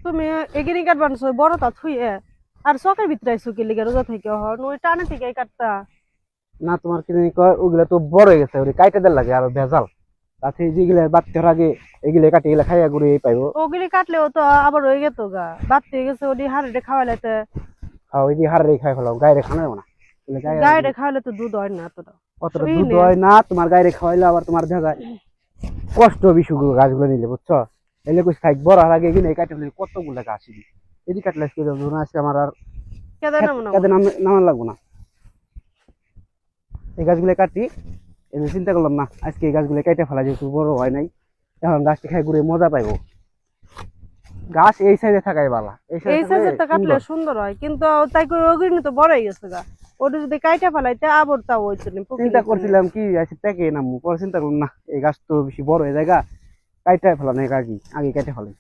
তুমি এগিরি কাটবান বড় তা থুইয়ে আর চকের ভিতরে আইসো কি লিগে রোজা থেকে হন ওই টানে থেকে কাটতা। না তোমার কি জানি কয় ওগুলা তো বড় হয়ে গেছে ওরে কাইটা দেন লাগে আর ভেজাল তাতে যেগুলা বাচ্চার আগে এগুলা কাটে এগুলা খাইয়া ঘুরে পাইবো। ওগুলি কাটলেও তো আবার হয়ে গেত গা বাড়তে গেছে ওটি হাড়ে খাওয়াইলে খাও ওই দিয়ে হাড়ে খাই ফেলাও গায়ে খানা যাবো না গায়ে খাওয়াইলে তো দুধ হয় না এতটা। অতটা দুধ হয় না তোমার গায়ে খাওয়াইলে আবার তোমার দেখা কষ্ট বেশি গাছগুলো নিলে বুঝছো। এলে কিছু খাই বড় হার আগে কিনে কাটে ফেলে কতগুলো গাছ এদিকে কাটলে আজকে আমার আর কাঁদে নামান লাগবো না। এই গাছগুলো কাটি এই চিন্তা করলাম না আজকে এই গাছগুলো কেটে ফেলা যেহেতু বড় হয় নাই এখন গাছটি খাই ঘুরে মজা পাইবো। গাছ এই সাইডে থাকাই বালা এই সাইজে তো কাটলে সুন্দর হয় কিন্তু তাই করে ওগুলি তো বড় হয়ে গেছে গা ওটা যদি কাইটা ফেলাইতে আবার তাও হইতো না। চিন্তা করছিলাম কি আজকে প্যাকে নামবো পরে চিন্তা করলাম না এই গাছ তো বেশি বড় হয়ে যায় কাইটা ফেলানো আগে কেটে ফেলে।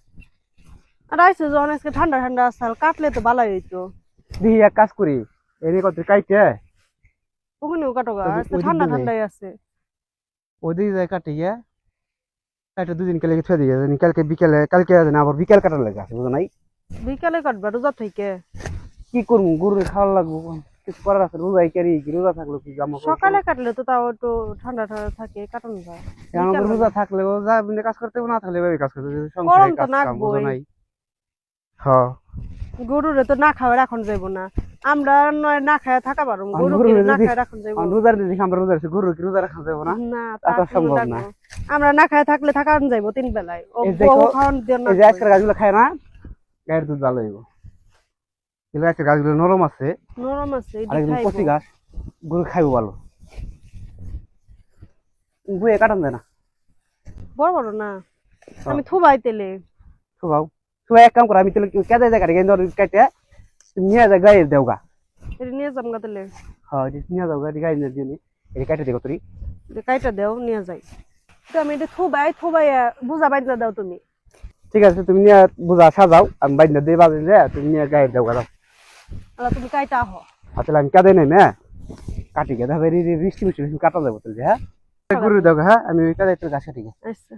আর আইসো যখন আজকে ঠান্ডা ঠান্ডা আসাল কাটলে তো ভালোই হইতো। দেখি এক কাজ করি এনে কত কাইটে ওখানেও কাটো গা ঠান্ডা ঠান্ডাই আছে ওদিকে যায় কাটে গিয়া কাটে দুদিন কালে ছুঁয়ে দিয়ে কালকে বিকেলে কালকে আবার বিকেল কাটার লাগে আছে বুঝো নাই। বিকালে কাটবা রোজা থেকে কি করবো গরু খাওয়ার লাগবো কিছু করার আছে রোজাই কারি রোজা থাকলো কি সকালে কাটলে তো তাও একটু ঠান্ডা ঠান্ডা থাকে কাটানো যায়। আমাদের রোজা থাকলেও যা কাজ করতে না থাকলে কাজ করতে গরম তো নাকবই। হ্যাঁ গরুরে তো না খাওয়া রাখন যাইব না আমরা নয় না খাওয়া থাকা পারো গরুকে না খাওয়া রাখন যাইব রোজার দিন আমরা রোজা আছে গরু কি রোজা রাখা যাইব না না তা সম্ভব না। আমরা না খাওয়া থাকলে থাকান যাইব তিন বেলায় ও খাওয়ান দিও না। এই যে আজকের গাছগুলো খায় না গায়ের দুধ ভালো হইব কিন্তু আজকের গাছগুলো নরম আছে আর একদম কচি গাছ গরু খাইবো ভালো বুয়ে কাটান যায় না বড় বড় না আমি থুবাই তেলে থুবাও থুবাই এক কাম করো আমি তেলে কেদে জায়গা কাটে তুমি নিয়ে যা গায়ে দেও গা এটা নিয়ে যাম গা তেলে। হ্যাঁ নিয়ে যাও গা গায়ে নিয়ে দিও এটা কাটে দেখো তুই কাইটা দেও নিয়ে যাই তো আমি এটা থুবাই বুঝা বাইন্দা দাও তুমি। ঠিক আছে তুমি নিয়ে বুঝা সাজাও আমি বাইন্দা দিয়ে বাজে তুমি নিয়ে গায়ে দেও গা তুমি কাইটা আহো তাহলে আমি কাঁদে নেই কাটি গে বৃষ্টি বৃষ্টি কাটা যাবো তাহলে হ্যাঁ গরু দেও হ্যাঁ আমি কাদাই গাছ কাটি। আচ্ছা।